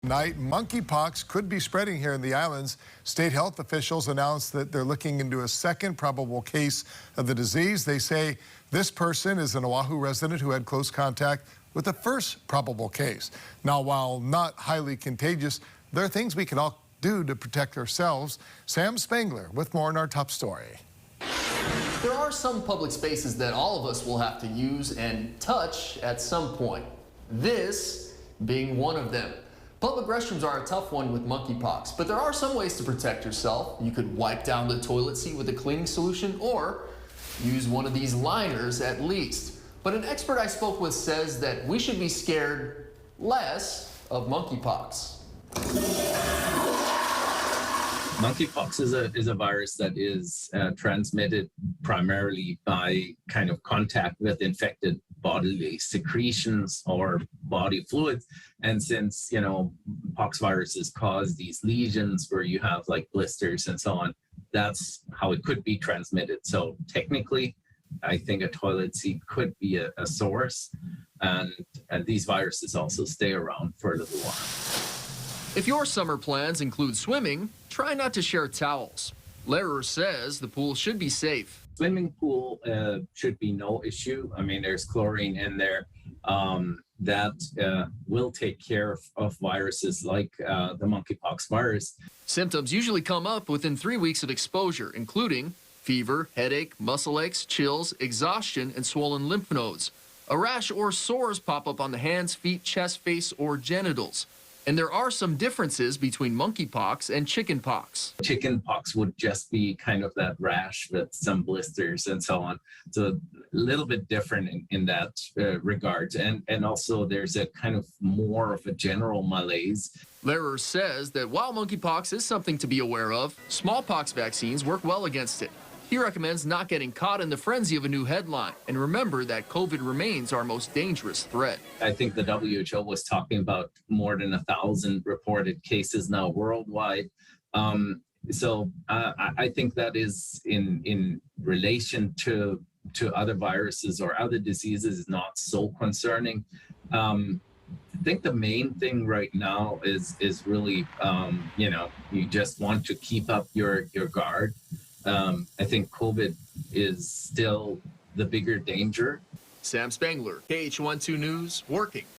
Night, monkeypox could be spreading here in the islands. State health officials announced that they're looking into a second probable case of the disease. They say this person is an Oahu resident who had close contact with the first probable case. Now, while not highly contagious, there are things we can all do to protect ourselves. Sam Spangler with more in our top story. There are some public spaces that all of us will have to use and touch at some point. This being one of them. Public restrooms are a tough one with monkeypox, but there are some ways to protect yourself. You could wipe down the toilet seat with a cleaning solution or use one of these liners at least. But an expert I spoke with says that we should be scared less of monkeypox. Monkeypox is a virus that is transmitted primarily by kind of contact with infected bodily secretions or body fluids. And since, pox viruses cause these lesions where you have like blisters and so on, that's how it could be transmitted. So technically, I think a toilet seat could be a source. And these viruses also stay around for a little while. If your summer plans include swimming, try not to share towels. Lehrer says the pool should be safe. Swimming pool should be no issue. I mean, there's chlorine in there that will take care of viruses like the monkeypox virus. Symptoms usually come up within 3 weeks of exposure, including fever, headache, muscle aches, chills, exhaustion, and swollen lymph nodes. A rash or sores pop up on the hands, feet, chest, face, or genitals. And there are some differences between monkeypox and chickenpox. Chickenpox would just be kind of that rash with some blisters and so on. So a little bit different in that regard. And also there's a kind of more of a general malaise. Lehrer says that while monkeypox is something to be aware of, smallpox vaccines work well against it. He recommends not getting caught in the frenzy of a new headline. And remember that COVID remains our most dangerous threat. I think the WHO was talking about more than 1,000 reported cases now worldwide. So I think that is in relation to other viruses or other diseases is not so concerning. I think the main thing right now is really, you just want to keep up your guard. I think COVID is still the bigger danger. Sam Spangler, KH12 News, working.